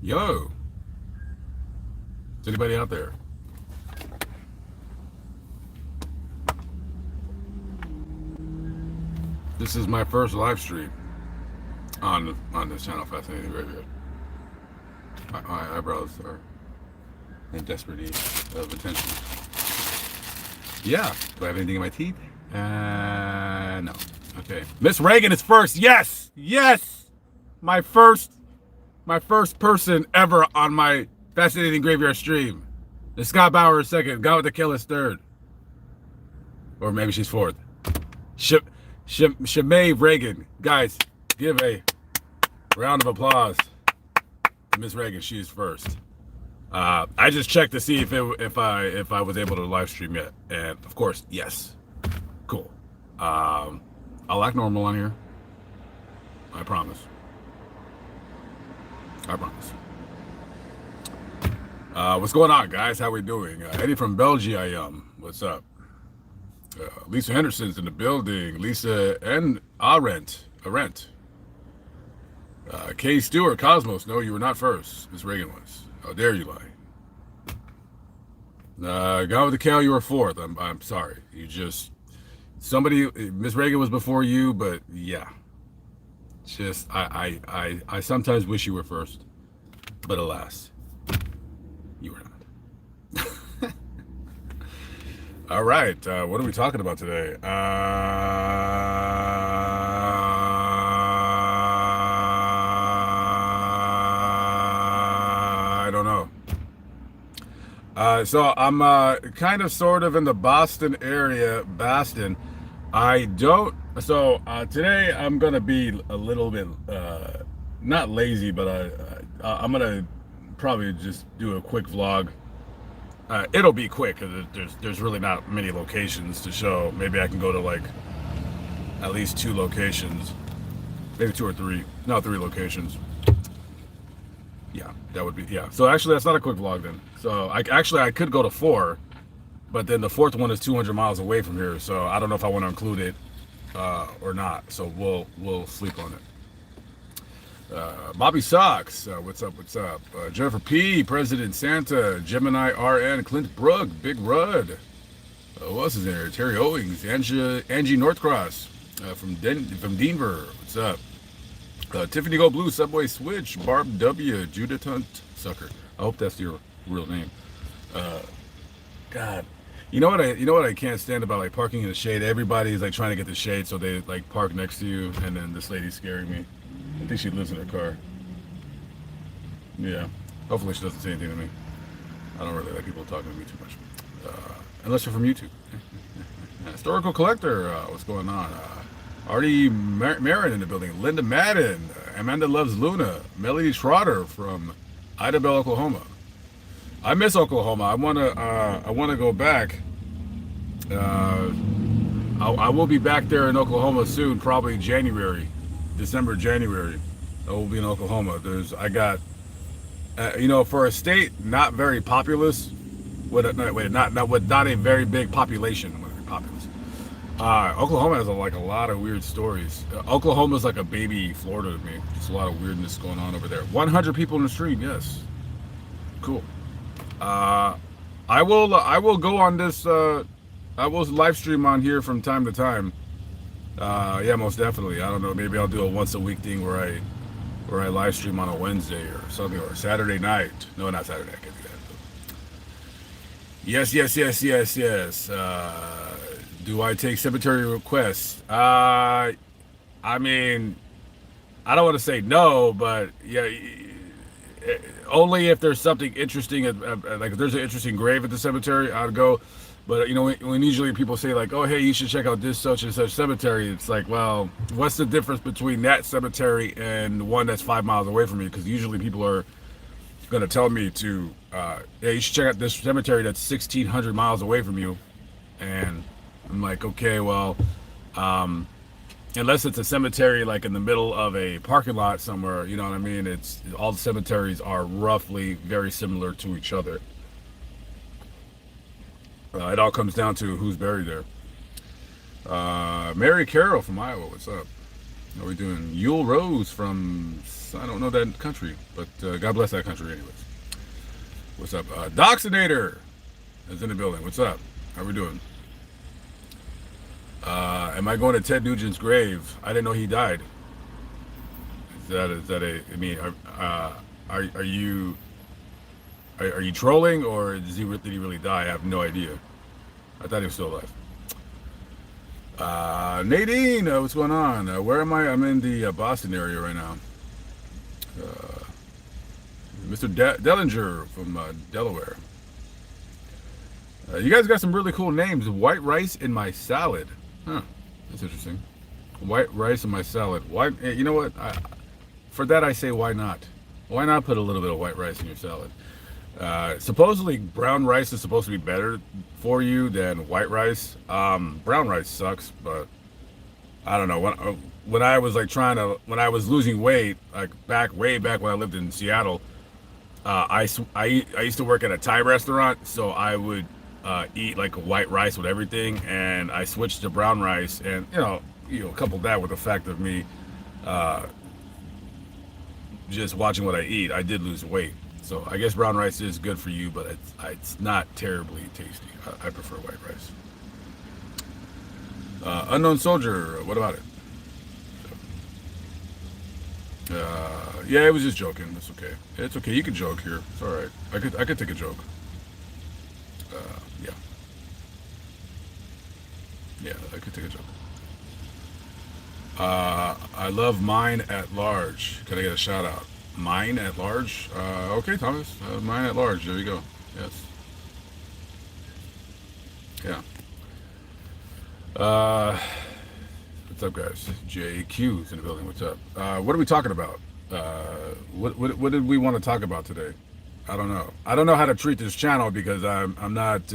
Yo, is anybody out there? This is my first live stream on this channel, Fascinating Graveyard. My eyebrows are in desperate need of attention. Yeah. Do I have anything in my teeth? No. Okay. Miss Reagan is first. Yes. Yes. My first person ever on my Fascinating Graveyard stream. The Scott Bauer is second. Got with the Kill is third. Or maybe she's fourth. Shemay Reagan. Guys, give a round of applause to Miss Reagan. She is first. I just checked to see if I was able to live stream yet, and of course, yes. Cool. I'll act normal on here. I promise. I promise. What's going on, guys? How we doing? Eddie from Belgium. What's up? Lisa Henderson's in the building. Lisa and Arendt. Kay Stewart, Cosmos. No, you were not first. Miss Reagan was. How dare you lie? Guy with the Cal, you were fourth. I'm sorry. You just Miss Reagan was before you, but yeah. Just I sometimes wish you were first, but alas, you were not. All right, what are we talking about today? I don't know. So I'm kind of sort of in the Boston area, Boston. Today I'm gonna be a little bit not lazy, but I'm gonna probably just do a quick vlog. It'll be quick because there's really not many locations to show. Maybe I can go to like at least 2 locations, maybe 2 or 3. No, 3 locations. Yeah, that would be, yeah. So actually, that's not a quick vlog then. So I could go to 4, but then the 4th one is 200 miles away from here. So I don't know if I want to include it or not. So we'll sleep on it. Bobby Sox, what's up? Jennifer P, President Santa, Gemini RN, Clint Brook, Big Rudd. Who else is there? Terry Owings, Angie Northcross from Denver. What's up? Tiffany Go Blue, Subway Switch, Barb W, Judith Hunt Sucker. I hope that's your real name. God, you know what I can't stand about like parking in the shade. Everybody's like trying to get the shade, so they like park next to you, and then this lady's scaring me. I think she lives in her car. Yeah. Hopefully she doesn't say anything to me. I don't really like people talking to me too much. Unless you're from YouTube. Historical Collector, what's going on? Artie Marin in the building. Linda Madden. Amanda Loves Luna. Melody Trotter from Idabel, Oklahoma. I miss Oklahoma. I wanna go back. I will be back there in Oklahoma soon, probably December, January. I will be in Oklahoma. I got, for a state not very populous, not a very big population. Oklahoma has a lot of weird stories. Oklahoma's like a baby Florida to me. Just a lot of weirdness going on over there. 100 people in the stream. Yes, cool. I will go on this. I will live stream on here from time to time. Yeah, most definitely. I don't know. Maybe I'll do a once a week thing where I live stream on a Wednesday or something, or Saturday night. No, not Saturday. I can't do that. Yes. Do I take cemetery requests? I mean, I don't want to say no, but yeah, only if there's something interesting. Like if there's an interesting grave at the cemetery, I'd go. But when usually people say like, oh hey, you should check out this such and such cemetery, it's like, well, what's the difference between that cemetery and the one that's 5 miles away from me? Because usually people are gonna tell me to, yeah, you should check out this cemetery that's 1,600 miles away from you, and I'm like, okay, well, unless it's a cemetery like in the middle of a parking lot somewhere, you know what I mean? It's all the cemeteries are roughly very similar to each other. It all comes down to who's buried there. Mary Carroll from Iowa, what's up? How are we doing? Yule Rose from, I don't know that country, but God bless that country anyways. What's up? Doxinator is in the building. What's up? How we doing? Am I going to Ted Nugent's grave? I didn't know he died. Is that a? I mean, are you trolling, or did he really die? I have no idea. I thought he was still alive. Nadine, what's going on? Where am I? I'm in the Boston area right now. Mr. Dellinger from Delaware. You guys got some really cool names. White rice in my salad. Huh. That's interesting. White rice in my salad. Why? You know what? For that I say, why not? Why not put a little bit of white rice in your salad? Supposedly brown rice is supposed to be better for you than white rice. Brown rice sucks, but I don't know. When I was like when I was losing weight, like way back when I lived in Seattle, I used to work at a Thai restaurant, so I would eat like white rice with everything, and I switched to brown rice, and coupled that with the fact of me just watching what I eat, I did lose weight. So I guess brown rice is good for you, but it's not terribly tasty. I prefer white rice. Unknown Soldier, what about it? Yeah, it was just joking. It's okay. It's okay. You can joke here. It's all right. I could take a joke. Yeah. Yeah, I could take a joke. I love Mine at Large. Can I get a shout out? Mine at Large? Okay, Thomas. Mine at Large. There you go. Yes. Yeah. What's up, guys? JQ's in the building. What's up? What are we talking about? What did we want to talk about today? I don't know. I don't know how to treat this channel because I'm not.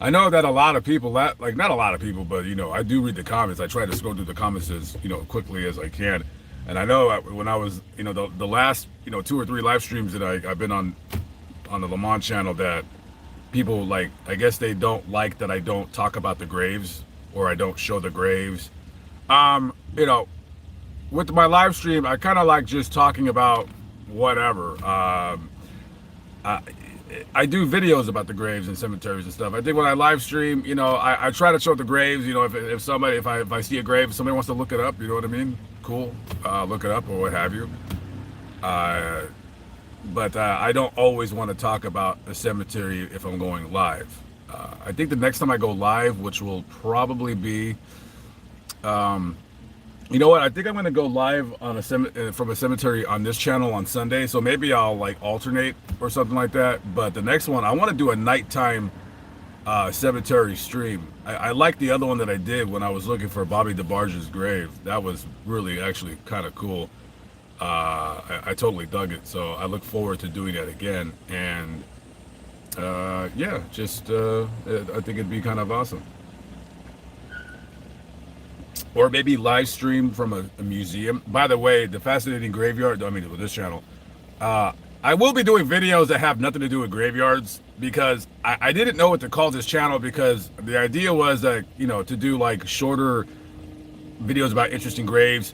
I know that a lot of people, not a lot of people, but I do read the comments. I try to scroll through the comments as quickly as I can. And I know when I was the last 2 or 3 live streams that I've been on the Le Mans channel, that people I guess they don't like that I don't talk about the graves, or I don't show the graves. With my live stream, I kind of like just talking about whatever. I do videos about the graves and cemeteries and stuff. I think when I live stream, I try to show the graves. If I see a grave, if somebody wants to look it up, you know what I mean? Cool, look it up or what have you. But I don't always want to talk about a cemetery if I'm going live. I think the next time I go live, which will probably be, you know what? I think I'm going to go live on from a cemetery on this channel on Sunday. So maybe I'll alternate or something like that. But the next one, I want to do a nighttime cemetery stream. I like the other one that I did when I was looking for Bobby DeBarge's grave. That was really actually kind of cool. I totally dug it. So I look forward to doing that again. And yeah, I think it'd be kind of awesome. Or maybe live stream from a museum. By the way, the Fascinating Graveyard, with this channel, I will be doing videos that have nothing to do with graveyards, because I didn't know what to call this channel, because the idea was that, to do shorter videos about interesting graves,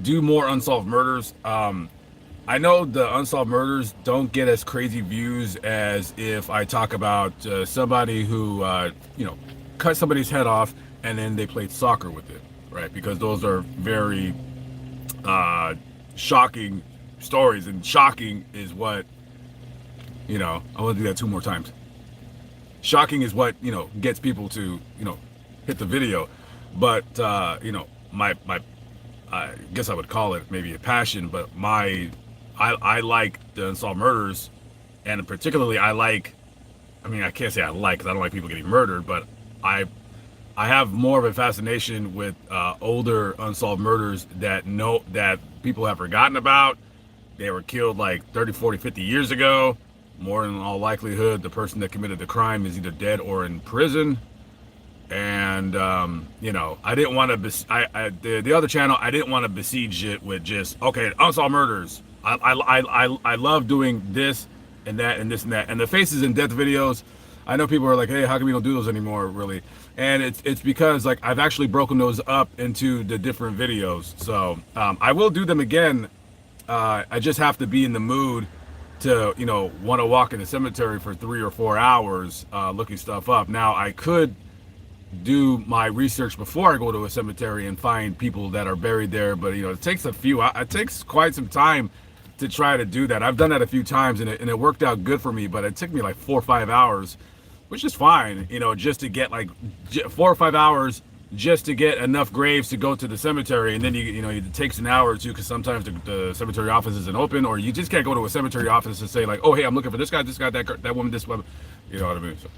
do more unsolved murders. I know the unsolved murders don't get as crazy views as if I talk about somebody who, cut somebody's head off and then they played soccer with it. Right, because those are very shocking stories, and shocking is what I want to do that 2 more times. Shocking is what gets people to hit the video, but my I guess I would call it maybe a passion, but I like the unsolved murders, and particularly I can't say I like, because I don't like people getting murdered, but I have more of a fascination with older unsolved murders that people have forgotten about. They were killed 30, 40, 50 years ago. More in all likelihood, the person that committed the crime is either dead or in prison. And I didn't want to. The other channel, I didn't want to besiege it with just unsolved murders. I love doing this and that and this and that, and the faces in death videos. I know people are like, hey, how come we don't do those anymore, really? And it's because like I've actually broken those up into the different videos. So I will do them again. I just have to be in the mood to, want to walk in the cemetery for 3 or 4 hours looking stuff up. Now I could do my research before I go to a cemetery and find people that are buried there, but it takes quite some time to try to do that. I've done that a few times, and it worked out good for me, but it took me like 4 or 5 hours, which is fine, just to get like 4 or 5 hours just to get enough graves to go to the cemetery. And then it takes an hour or two because sometimes the cemetery office isn't open, or you just can't go to a cemetery office and say like, oh hey, I'm looking for this guy, that woman, this woman, you know what I mean? So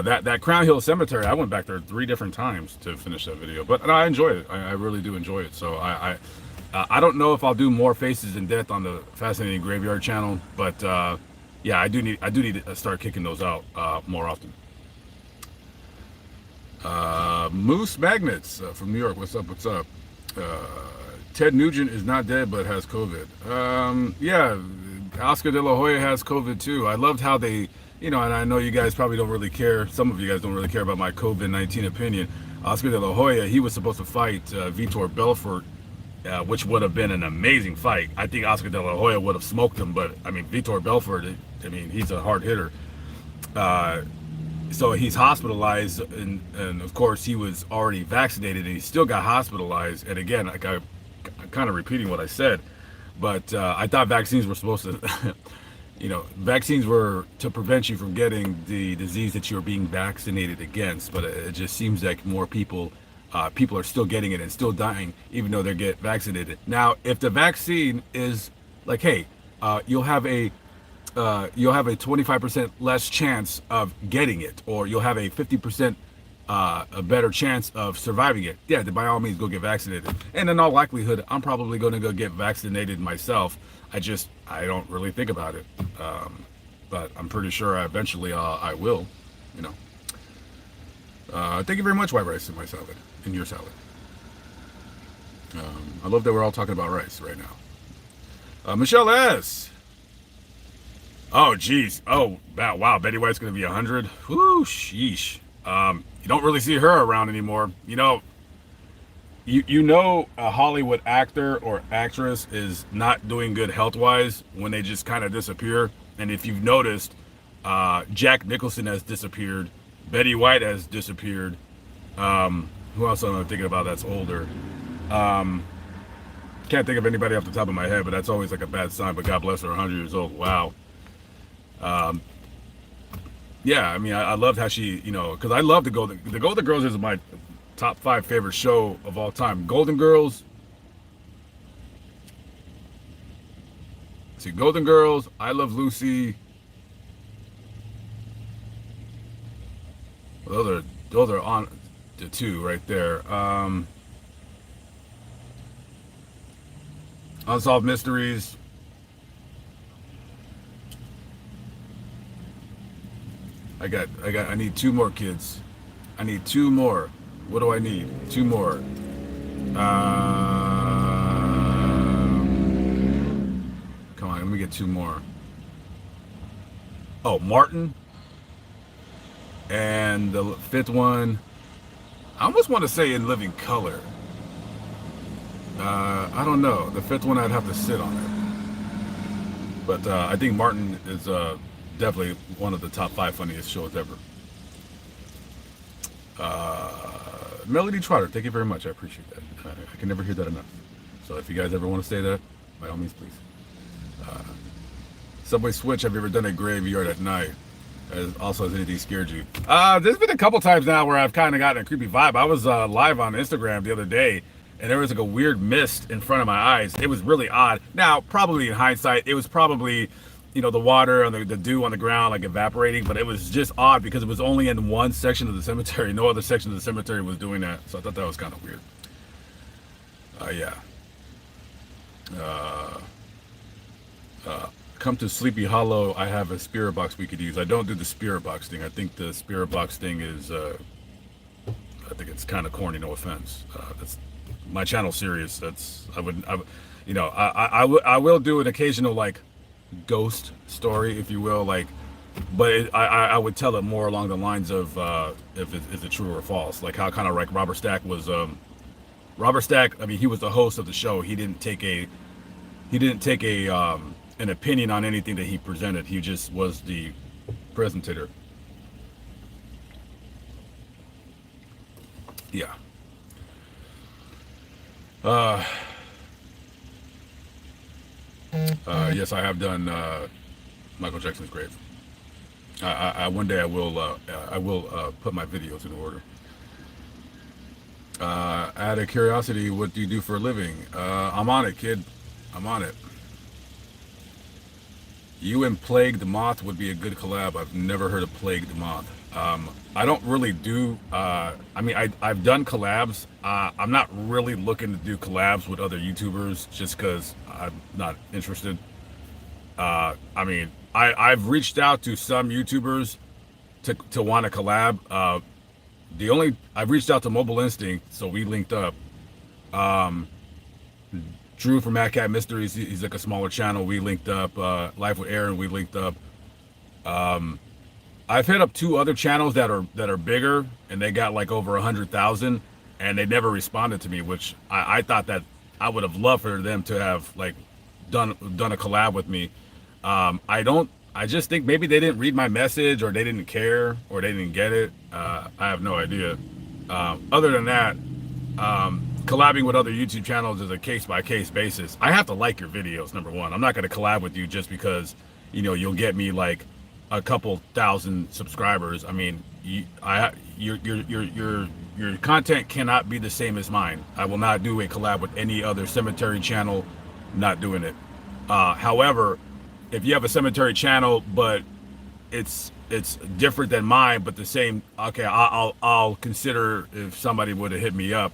that Crown Hill Cemetery, I went back there 3 different times to finish that video, but I enjoyed it. I really do enjoy it. So I don't know if I'll do more Faces in Death on the Fascinating Graveyard channel, but yeah, I do need to start kicking those out more often. Moose Magnets from New York. What's up? What's up? Ted Nugent is not dead but has COVID. Yeah, Oscar De La Hoya has COVID too. I loved how they, and I know you guys probably don't really care. Some of you guys don't really care about my COVID-19 opinion. Oscar De La Hoya, he was supposed to fight Vitor Belfort, which would have been an amazing fight. I think Oscar De La Hoya would have smoked him, but I mean, Vitor Belfort, he's a hard hitter. So he's hospitalized, and of course he was already vaccinated, and he still got hospitalized. And again, like I'm kind of repeating what I said, but I thought vaccines were supposed to, vaccines were to prevent you from getting the disease that you're being vaccinated against. But it just seems like more people are still getting it and still dying, even though they get vaccinated. Now, if the vaccine is like, hey, you'll have a 25% less chance of getting it, or you'll have a 50% a better chance of surviving it, yeah, then by all means go get vaccinated. And in all likelihood, I'm probably going to go get vaccinated myself. I don't really think about it, but I'm pretty sure eventually I will. Thank you very much, White Rice, in my salad, in your salad. I love that we're all talking about rice right now. Michelle S. Oh, geez. Oh, wow. Betty White's going to be 100. Whoo, sheesh. You don't really see her around anymore. A Hollywood actor or actress is not doing good health-wise when they just kind of disappear. And if you've noticed, Jack Nicholson has disappeared. Betty White has disappeared. Who else am I thinking about that's older? Can't think of anybody off the top of my head, but that's always like a bad sign. But God bless her, 100 years old. Wow. Yeah, I loved how she, because I love the Golden Girls is my top 5 favorite show of all time. Golden Girls. See, Golden Girls, I Love Lucy. Well, those are on the 2 right there. Unsolved Mysteries. I need 2 more kids. I need 2 more. What do I need? 2 more. Come on, let me get 2 more. Oh, Martin. And the 5th one, I almost want to say In Living Color. I don't know. The 5th one, I'd have to sit on it. But I think Martin is definitely one of the top 5 funniest shows ever. Melody Trotter, thank you very much. I appreciate that. I can never hear that enough. So if you guys ever want to say that, by all means, please. Subway Switch, have you ever done a graveyard at night? Also, has anything scared you? There's been a couple times now where I've kind of gotten a creepy vibe. I was live on Instagram the other day, and there was like a weird mist in front of my eyes. It was really odd. Now, probably in hindsight, it was probably, the water and the dew on the ground like evaporating, but it was just odd because it was only in one section of the cemetery. No other section of the cemetery was doing that, so I thought that was kind of weird. Yeah. Come to Sleepy Hollow. I have a spirit box we could use. I don't do the spirit box thing. I think the spirit box thing is, I think it's kind of corny. No offense. That's my channel serious. I will do an occasional like ghost story, if you will, like but I would tell it more along the lines of if is it true or false, like how kind of like Robert Stack was. Robert Stack, I mean, he was the host of the show. He didn't take a an opinion on anything that he presented. He just was the presentator. Yeah. Uh, yes, I have done Michael Jackson's grave. One day I will put my videos in order. Out of curiosity, what do you do for a living? I'm on it, kid. I'm on it. You and Plague the Moth would be a good collab. I've never heard of Plague the Moth. I don't really do. I mean, I've done collabs. I'm not really looking to do collabs with other YouTubers just because I'm not interested. I mean, I've reached out to some YouTubers to want to collab. I've reached out to Mobile Instinct, so we linked up. Drew from Mad Cat Mysteries, he's like a smaller channel. We linked up. Life with Aaron, we linked up. I've hit up two other channels that are bigger, and they got like over 100,000, and they never responded to me, which I thought that I would have loved for them to have like done a collab with me. I just think maybe they didn't read my message, or they didn't care, or they didn't get it. I have no idea. Other than that, collabing with other YouTube channels is a case-by-case basis. I have to like your videos, number one. I'm not going to collab with you just because, you know, you'll get me like a couple thousand subscribers. I mean, your content cannot be the same as mine. I will not do a collab with any other cemetery channel. Not doing it. However, if you have a cemetery channel, but it's different than mine, but the same, okay, I'll consider if somebody would have hit me up.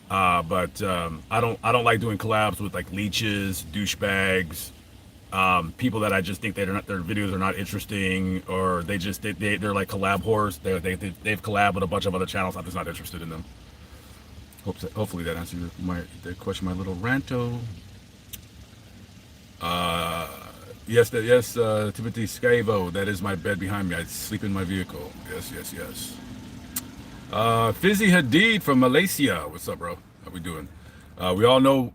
But I don't like doing collabs with like leeches, douchebags, people that I just think their videos are not interesting, or they're like collab whores. They've collabed with a bunch of other channels. I'm just not interested in them. Hopefully that answers the question. My little ranto. Yes, Timothy Skyvo. That is my bed behind me. I sleep in my vehicle. Yes. Fizzy Hadid from Malaysia. What's up, bro? How we doing? We all know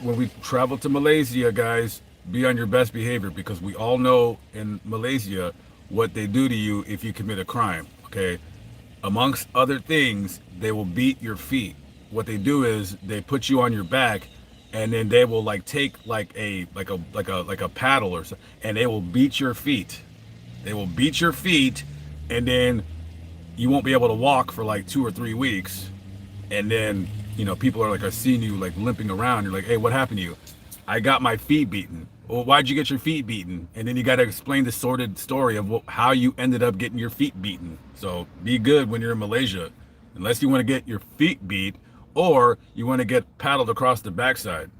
when we travel to Malaysia, guys, be on your best behavior, because we all know in Malaysia what they do to you if you commit a crime. Okay, amongst other things, they will beat your feet. What they do is they put you on your back, and then they will like take like a paddle or something, and they will beat your feet. They will beat your feet, and then you won't be able to walk for like 2 or 3 weeks. And then, you know, people are seeing you like limping around. You're like, hey, what happened to you? I got my feet beaten. Well, why'd you get your feet beaten? And then you got to explain the sordid story of how you ended up getting your feet beaten. So be good when you're in Malaysia, unless you want to get your feet beat, or you want to get paddled across the backside.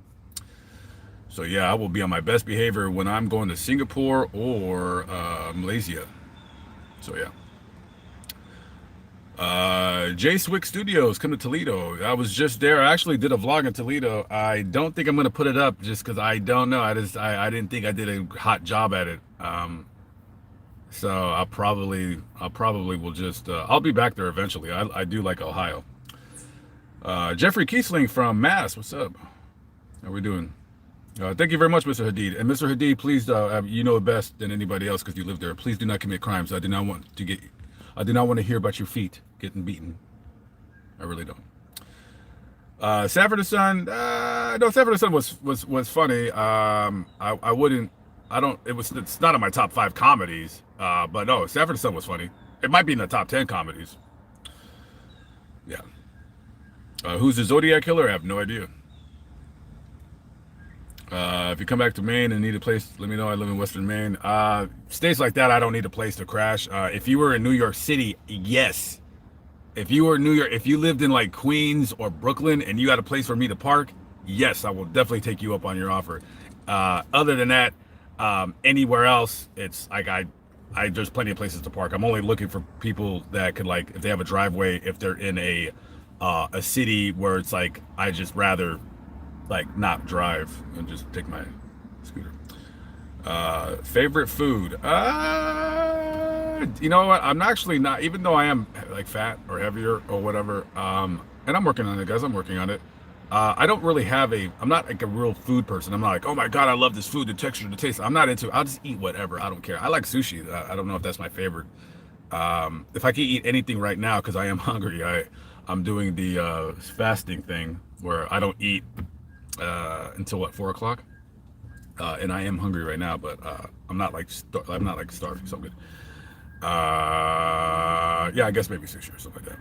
So yeah, I will be on my best behavior when I'm going to Singapore or Malaysia. So yeah. J Swick Studios, come to Toledo. I was just there. I actually did a vlog in Toledo. I don't think I'm gonna put it up just because I don't know. I didn't think I did a hot job at it. So I'll probably will just I'll be back there eventually. I do like Ohio. Jeffrey Kiesling from Mass. What's up? How are we doing? Thank you very much, Mr. Hadid. And Mr. Hadid, please, you know best than anybody else because you live there. Please do not commit crimes. I do not want to hear about your feet getting beaten. I really don't. Sanford and Son. No, Sanford and Son was funny. It's not in my top 5 comedies. But no, Sanford and Son was funny. It might be in the top 10 comedies. Yeah. Who's the Zodiac Killer? I have no idea. If you come back to Maine and need a place, let me know. I live in Western Maine. States like that, I don't need a place to crash. If you were in New York City, yes. If you were in New York, if you lived in like Queens or Brooklyn and you had a place for me to park, yes, I will definitely take you up on your offer. Other than that, anywhere else, it's like there's plenty of places to park. I'm only looking for people that could, like, if they have a driveway, if they're in a city where it's like I just rather like not drive and just take my scooter. Favorite food? You know what? I'm actually not, even though I am like fat or heavier or whatever. And I'm working on it, guys. I'm working on it. I don't really have I'm not like a real food person. I'm not like, oh my God, I love this food, the texture, the taste. I'm not into it. I'll just eat whatever. I don't care. I like sushi. I don't know if that's my favorite. If I could eat anything right now, because I am hungry, I'm doing the fasting thing where I don't eat until what, 4 o'clock? And I am hungry right now, but I'm not like starving, so I'm good. Yeah, I guess maybe sushi or something like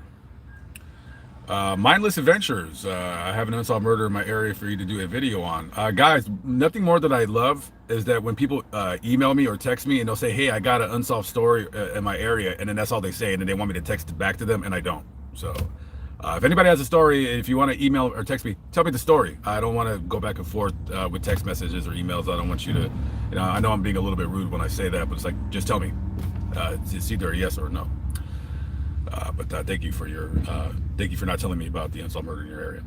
that. Mindless Adventures. I have an unsolved murder in my area for you to do a video on. Guys, nothing more that I love is that when people email me or text me and they'll say, hey, I got an unsolved story in my area, and then that's all they say, and then they want me to text it back to them, and I don't. So if anybody has a story, if you want to email or text me, tell me the story. I don't want to go back and forth with text messages or emails. I don't want you to, I know I'm being a little bit rude when I say that, but it's like, just tell me. It's either a yes or a no. But thank you for not telling me about the unsolved murder in your area.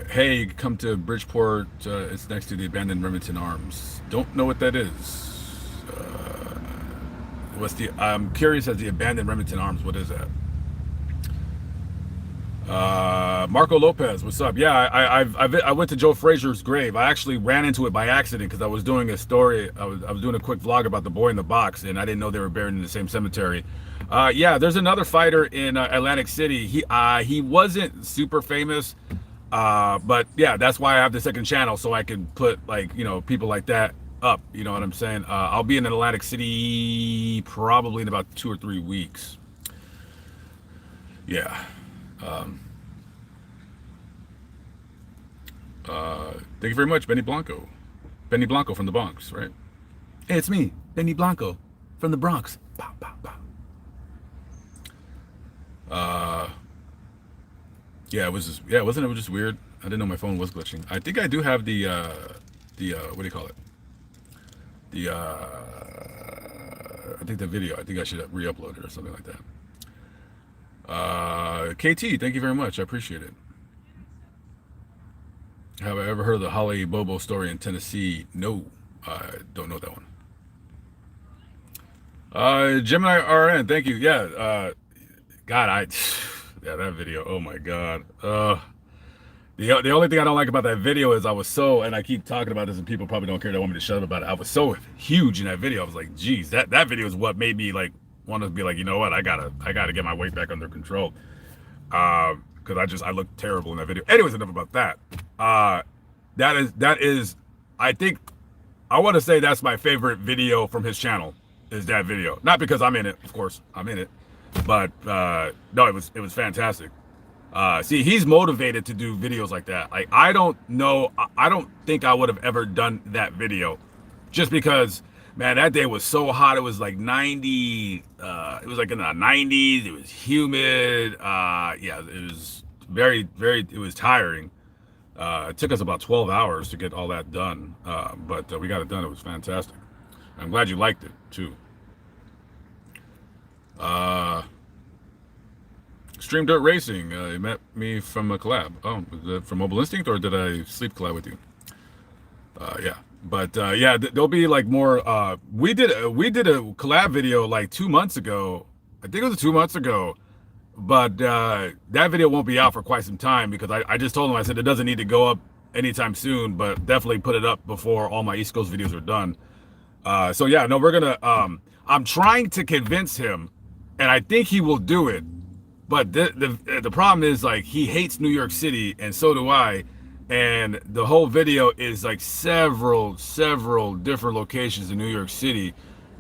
Hey, come to Bridgeport. It's next to the abandoned Remington Arms. Don't know what that is. I'm curious as the abandoned Remington Arms. What is that? Marco Lopez, what's up? Yeah, I went to Joe Frazier's grave. I actually ran into it by accident because I was doing a story. I was doing a quick vlog about the boy in the box, and I didn't know they were buried in the same cemetery. Yeah, there's another fighter in Atlantic City. He wasn't super famous, but yeah, that's why I have the second channel, so I can put people like that up. You know what I'm saying? I'll be in Atlantic City probably in about 2 or 3 weeks. Yeah. Thank you very much, Benny Blanco. Benny Blanco from the Bronx, right? Hey, it's me, Benny Blanco from the Bronx. Pow, pow, pow. Yeah, wasn't it just weird? I didn't know my phone was glitching. I think I do have the what do you call it? I think the video. I think I should re-upload it or something like that. KT, thank you very much. I appreciate it. Have I ever heard of the Holly Bobo story in Tennessee? No, I don't know that one. Gemini RN, thank you. Yeah, God, yeah, that video. Oh my God. The only thing I don't like about that video is and I keep talking about this and people probably don't care. They want me to shut up about it. I was so huge in that video. I was like, geez, that video is what made me want to be like, you know what? I gotta get my weight back under control. Because I looked terrible in that video. Anyways, enough about that. That is, I think, I want to say that's my favorite video from his channel, is that video. Not because I'm in it, of course, I'm in it, but no, it was fantastic. See, he's motivated to do videos like that. Like, I don't think I would have ever done that video, just because, man, that day was so hot. It was like 90, it was like in the 90s. It was humid. Yeah, it was it was tiring. It took us about 12 hours to get all that done. But we got it done. It was fantastic. I'm glad you liked it too. Stream Dirt Racing, you met me from a collab. Oh, from Mobile Instinct, or did I sleep collab with you? Yeah. But yeah, there'll be like more. We did a collab video like 2 months ago. I think it was 2 months ago. But that video won't be out for quite some time, because I just told him, I said it doesn't need to go up anytime soon, but definitely put it up before all my East Coast videos are done. So yeah, no, we're gonna. I'm trying to convince him, and I think he will do it. But the problem is, like, he hates New York City, and so do I. And the whole video is like several different locations in New York City,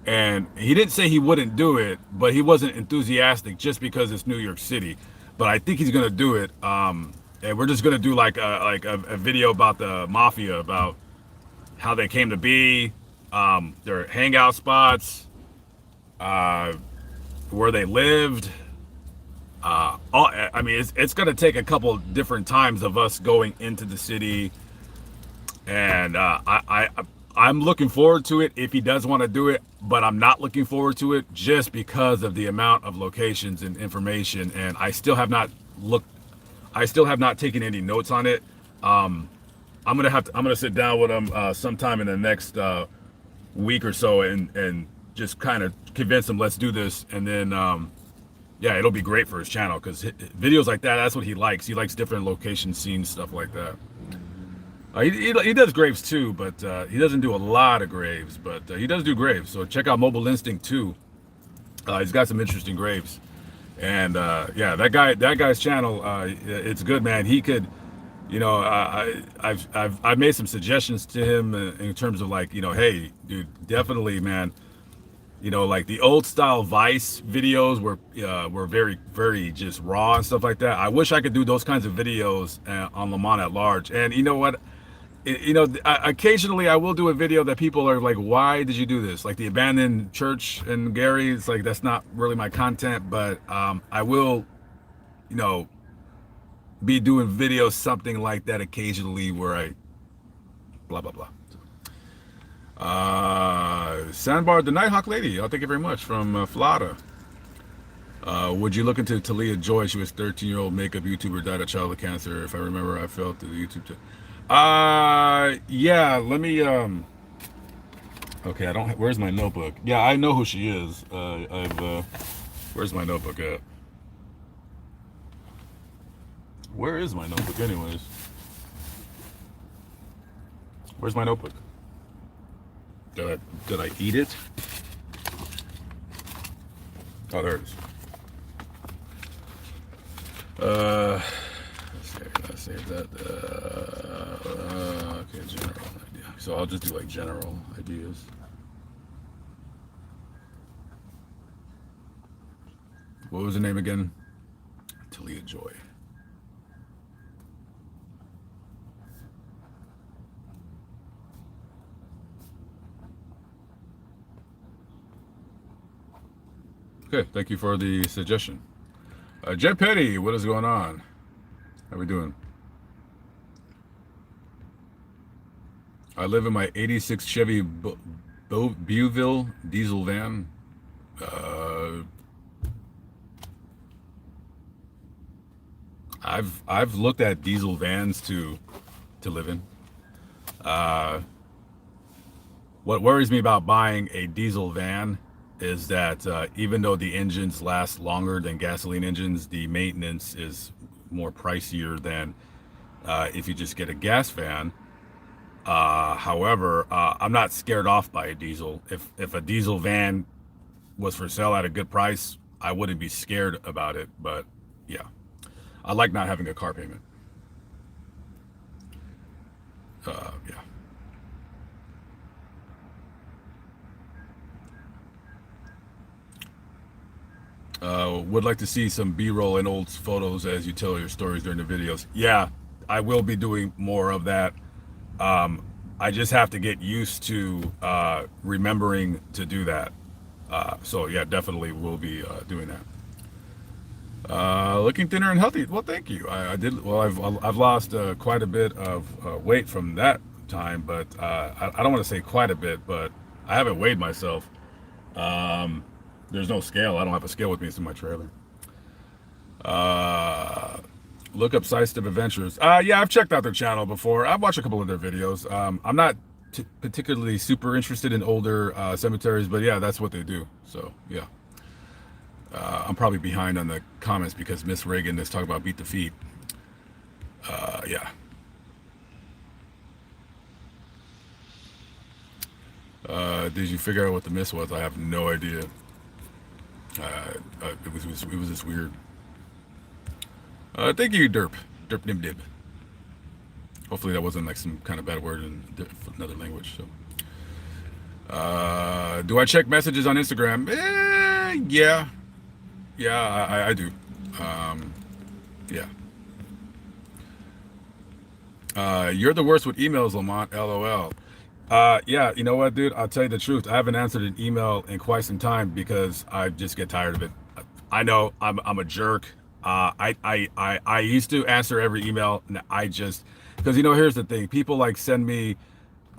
and he didn't say he wouldn't do it, but he wasn't enthusiastic just because it's New York City. But I think he's gonna do it, and we're just gonna do like a video about the mafia, about how they came to be, their hangout spots, where they lived. I mean, it's going to take a couple different times of us going into the city, and I'm looking forward to it if he does want to do it, but I'm not looking forward to it just because of the amount of locations and information, and I still have not taken any notes on it. I'm gonna sit down with him sometime in the next week or so and just kind of convince him, let's do this, and then yeah, it'll be great for his channel because videos like that, that's what he likes. He likes different location scenes, stuff like that. He does graves too, but he doesn't do a lot of graves, but he does do graves. So check out Mobile Instinct 2. He's got some interesting graves, and yeah, that guy's channel, it's good, man. He could, you know, I've made some suggestions to him in terms of like, you know, hey, dude, definitely, man. You know, like the old style Vice videos were very just raw and stuff like that. I wish I could do those kinds of videos on Le Mans at Large. And you know what? You know, occasionally I will do a video that people are like, why did you do this? Like the abandoned church in Gary. It's like, that's not really my content, but I will, you know, be doing videos, something like that occasionally where I blah, blah, blah. Sandbar, the Nighthawk Lady. Oh, thank you very much from Florida. Would you look into Talia Joy? She was 13-year-old makeup YouTuber, died of childhood cancer. If I remember, I felt through the YouTube. Yeah, let me, okay, I don't, where's my notebook? Yeah, I know who she is. Where's my notebook at? Where is my notebook anyways? Where's my notebook? Did I eat it? Oh, there it is. Let's save that. Okay, general idea. So I'll just do like general ideas. What was the name again? Talia Joy. Okay, thank you for the suggestion. Jet Petty, what is going on? How we doing? I live in my 86 Chevy Beauville diesel van. I've looked at diesel vans to live in. What worries me about buying a diesel van is that even though the engines last longer than gasoline engines, the maintenance is more pricier than if you just get a gas van. However, I'm not scared off by a diesel. If a diesel van was for sale at a good price, I wouldn't be scared about it. But yeah, I like not having a car payment. Yeah. Would like to see some B-roll and old photos as you tell your stories during the videos. Yeah, I will be doing more of that. I just have to get used to remembering to do that. So yeah, definitely will be doing that. Looking thinner and healthy. Well, thank you. I did. Well, I've lost quite a bit of weight from that time, but I don't want to say quite a bit, but I haven't weighed myself. There's no scale. I don't have a scale with me. It's in my trailer. Look up Sidestep Adventures. Yeah, I've checked out their channel before. I've watched a couple of their videos. I'm not particularly super interested in older cemeteries, but yeah, that's what they do. So yeah, I'm probably behind on the comments because Miss Reagan is talking about Beat the Feet. Yeah. Did you figure out what the miss was? I have no idea. It was just weird. Thank you, Derp Nib Dib. Hopefully that wasn't like some kind of bad word in another language. So, do I check messages on Instagram? Yeah, I do. Yeah. You're the worst with emails, Lamont. LOL. Yeah, you know what, dude? I'll tell you the truth. I haven't answered an email in quite some time because I just get tired of it. I know I'm a jerk. I used to answer every email, and I just, because, you know, here's the thing. People like send me,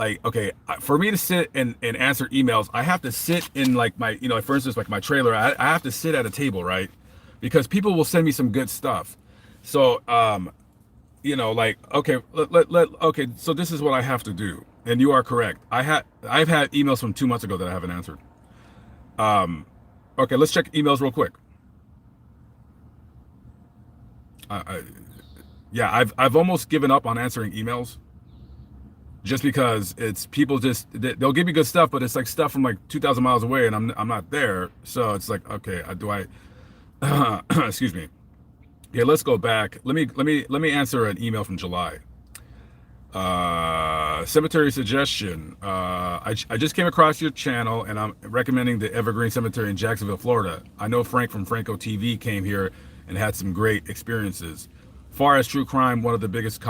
like, okay, for me to sit and answer emails, I have to sit in like my, you know, for instance, like my trailer, I have to sit at a table, right? Because people will send me some good stuff. So, you know, like, okay, okay, so this is what I have to do. And you are correct. I've had emails from 2 months ago that I haven't answered. Okay, let's check emails real quick. I, yeah, I've almost given up on answering emails just because it's people just they'll give you good stuff, but it's like stuff from like 2,000 miles away, and I'm not there, so it's like okay, do I? Excuse me. Yeah, let's go back. Let me answer an email from July. Cemetery suggestion. I just came across your channel and I'm recommending the Evergreen Cemetery in Jacksonville, Florida. I know Frank from Franco TV came here and had some great experiences. Far as true crime, one of the biggest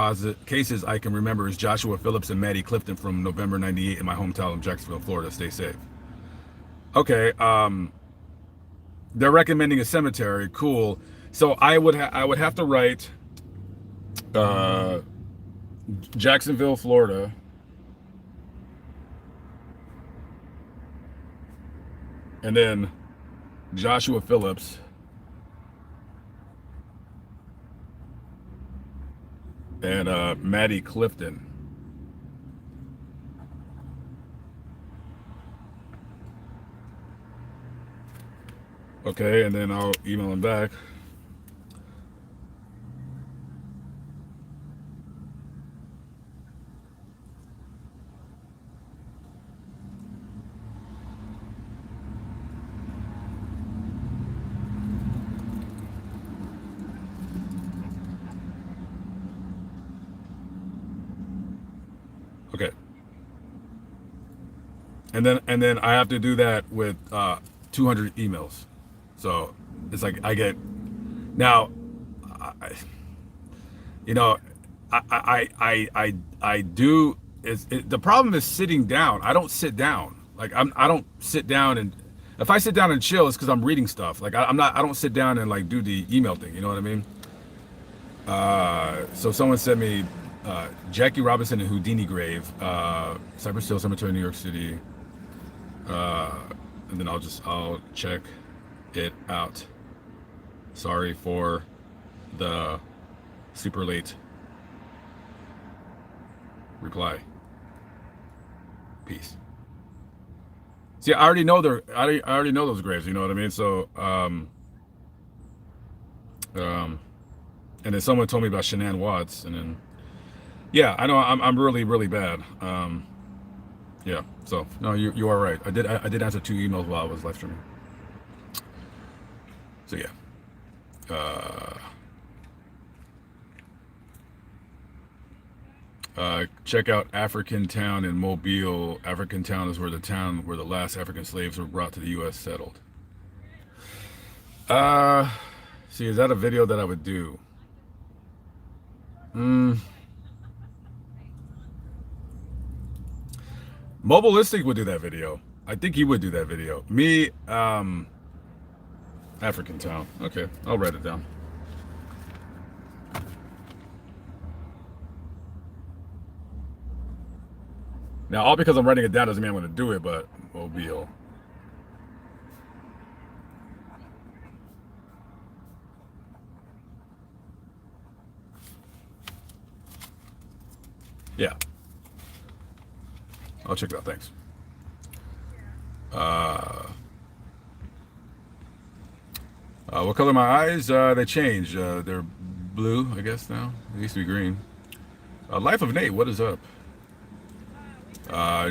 cases I can remember is Joshua Phillips and Maddie Clifton from November '98 in my hometown of Jacksonville, Florida. Stay safe. Okay, they're recommending a cemetery. Cool. So I would have to write uh, Jacksonville, Florida, and then Joshua Phillips, and Maddie Clifton. Okay, and then I'll email him back. Okay. And then I have to do that with 200 emails. So it's like I get now. I, you know, I do. The problem is sitting down. I don't sit down. Like I don't sit down and if I sit down and chill, it's because I'm reading stuff. Like I'm not. I don't sit down and like do the email thing. You know what I mean? So someone sent me Jackie Robinson and Houdini grave, Cypress Hill Cemetery, New York City, uh, and then I'll check it out. Sorry for the super late reply. Peace. See, I already know I already know those graves. You know what I mean? So, um, and then someone told me about Shanann Watts, and then yeah, I know I'm really really bad. Yeah. So no, you are right. I did answer two emails while I was live streaming. So yeah. Check out African Town in Mobile. African Town is where the town where the last African slaves were brought to the U.S. settled. Uh, See, is that a video that I would do? Mm, Mobilistic would do that video. I think he would do that video. Me, African Town. Okay, I'll write it down. Now, all because I'm writing it down doesn't mean I'm going to do it, but Mobile. Yeah, I'll check it out. Thanks. Uh, what color are my eyes? They changed. They're blue, I guess now. They used to be green. Life of Nate, what is up?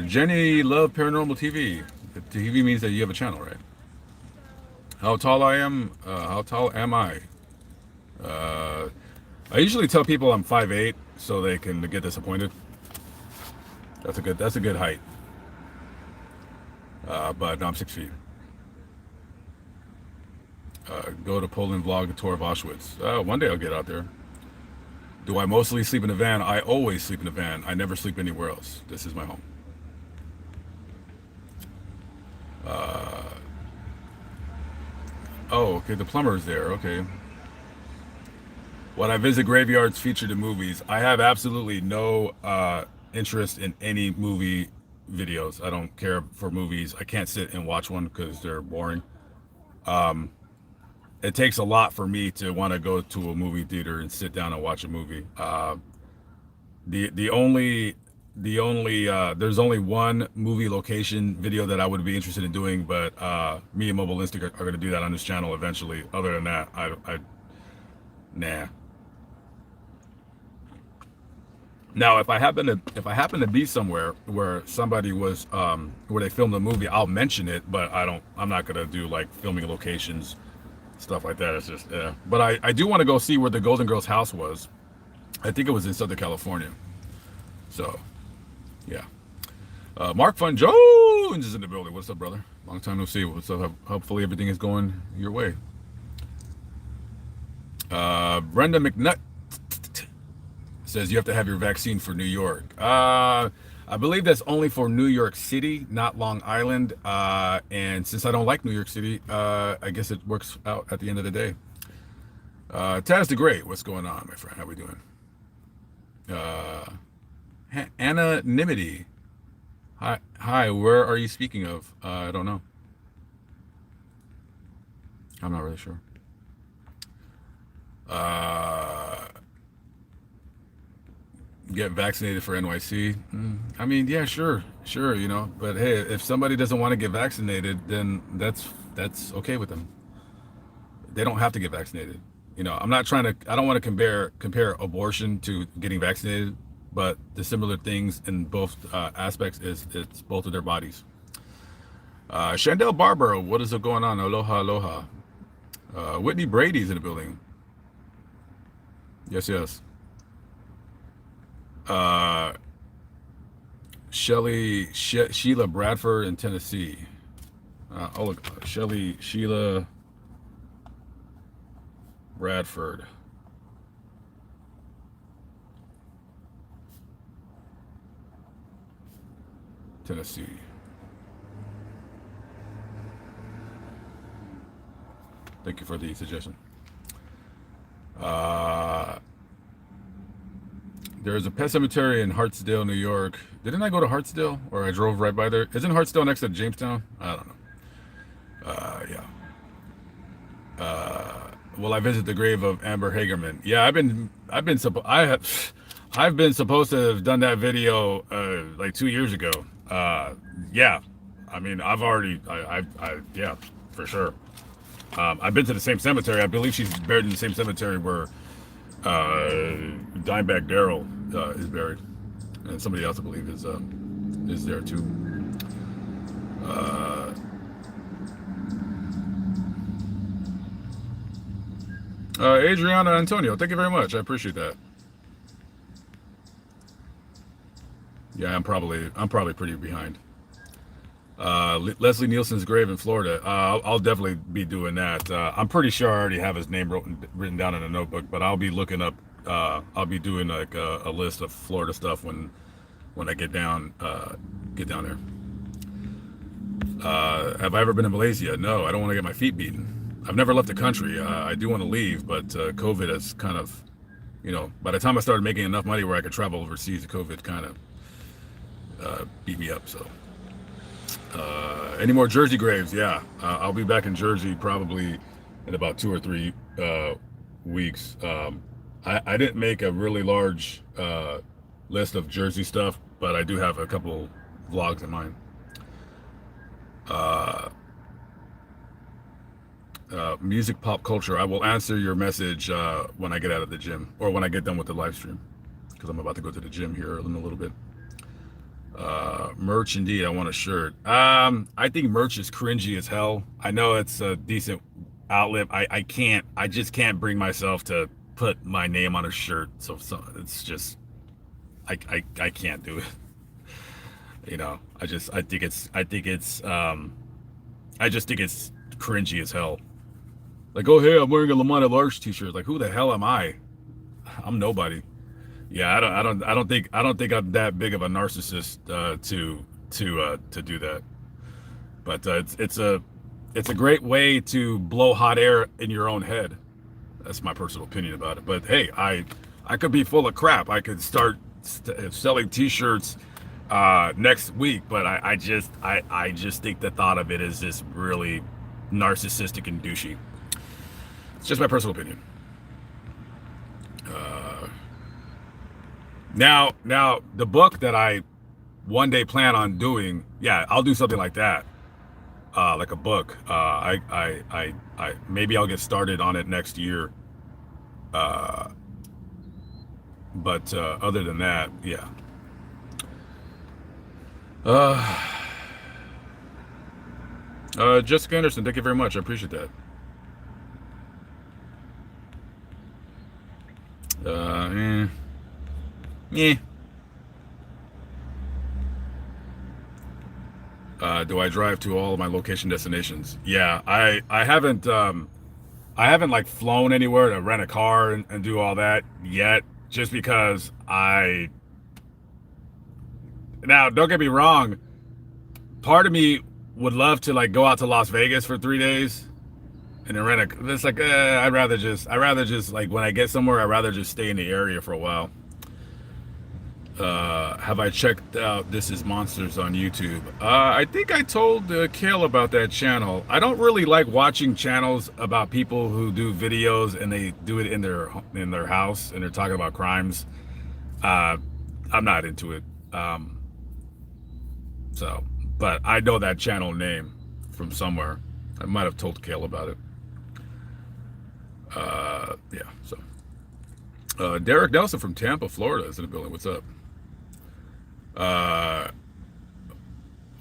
Jenny Love Paranormal TV. The TV means that you have a channel, right? How tall I am? How tall am I? Uh, I usually tell people I'm 5'8", so they can get disappointed. That's a good height. But no, I'm 6 feet. Go to Poland vlog the tour of Auschwitz. One day I'll get out there. Do I mostly sleep in a van? I always sleep in a van. I never sleep anywhere else. This is my home. Uh, oh, okay. The plumber's there. Okay. When I visit graveyards featured in movies, I have absolutely no interest in any movie videos. I don't care for movies. I can't sit and watch one because they're boring. Um, it takes a lot for me to want to go to a movie theater and sit down and watch a movie. The only the only there's only one movie location video that I would be interested in doing, but me and Mobile Instinct are going to do that on this channel eventually. Other than that, I nah. Now, if I happen to be somewhere where somebody was where they filmed a movie, I'll mention it, but I'm not gonna do like filming locations, stuff like that. It's just yeah. But I do want to go see where the Golden Girls house was. I think it was in Southern California. So yeah. Mark Fun Jones is in the building. What's up, brother? Long time no see. What's up? Hopefully everything is going your way. Brenda McNutt says you have to have your vaccine for New York. I believe that's only for New York City, not Long Island. And since I don't like New York City, I guess it works out at the end of the day. Taz the Great, what's going on, my friend? How we doing? Anonymity. Hi. Where are you speaking of? I don't know. I'm not really sure. Get vaccinated for NYC. I mean, yeah, sure, you know. But hey, if somebody doesn't want to get vaccinated, then that's okay with them. They don't have to get vaccinated. You know, I'm not trying to. I don't want to compare abortion to getting vaccinated, but the similar things in both aspects is it's both of their bodies. Chandel Barber, what is going on? Aloha, aloha. Whitney Brady's in the building. Yes. Sheila Bradford in Tennessee. Look, Sheila Bradford. Tennessee. Thank you for the suggestion. There's a pet cemetery in Hartsdale, New York. Didn't I go to Hartsdale? Or I drove right by there? Isn't Hartsdale next to Jamestown? I don't know. Yeah. Will I visit the grave of Amber Hagerman? Yeah, I've been supposed to have done that video like 2 years ago. Yeah. I mean, yeah, for sure. I've been to the same cemetery. I believe she's buried in the same cemetery where Dimebag Darrell is buried, and somebody else I believe is there too. Adriana Antonio, thank you very much. I appreciate that. Yeah, I'm probably pretty behind. Leslie Nielsen's grave in Florida. I'll definitely be doing that. I'm pretty sure I already have his name written down in a notebook, but I'll be looking up. I'll be doing like a list of Florida stuff when I get down there. Have I ever been to Malaysia? No, I don't want to get my feet beaten. I've never left the country. I do want to leave, but COVID has kind of, you know, by the time I started making enough money where I could travel overseas, COVID kind of beat me up. So. Any more Jersey graves? Yeah, I'll be back in Jersey probably in about 2 or 3 weeks. I didn't make a really large list of Jersey stuff, but I do have a couple vlogs in mind. Music, pop culture. I will answer your message when I get out of the gym or when I get done with the live stream, because I'm about to go to the gym here in a little bit. Merch, indeed. I want a shirt. I think merch is cringy as hell. I know it's a decent outlet. I just can't bring myself to put my name on a shirt. So it's just, I can't do it. You know, I just think it's cringy as hell. Like, oh, hey, I'm wearing a Lamont Large t-shirt. Like, who the hell am I? I'm nobody. Yeah, I don't think I'm that big of a narcissist to do that. But it's a great way to blow hot air in your own head. That's my personal opinion about it. But hey, I could be full of crap. I could start selling t-shirts next week, but I just think the thought of it is just really narcissistic and douchey. It's just my personal opinion. Now the book that I one day plan on doing, yeah, I'll do something like that, like a book. Maybe I'll get started on it next year. Uh, but other than that, yeah. Uh, Jessica Anderson, thank you very much. I appreciate that. Uh, eh. Do I drive to all of my location destinations? Yeah, I haven't like flown anywhere to rent a car and do all that yet, just because I now don't get me wrong, part of me would love to like go out to Las Vegas for 3 days and then rent a. It's like I'd rather just like when I get somewhere, I'd rather just stay in the area for a while. Have I checked out This Is Monsters on YouTube? I think I told Kale about that channel. I don't really like watching channels about people who do videos and they do it in their house and they're talking about crimes. Uh, I'm not into it. So, but I know that channel name from somewhere. I might have told Kale about it. Yeah. So, Derek Nelson from Tampa, Florida, is in the building. What's up? Uh,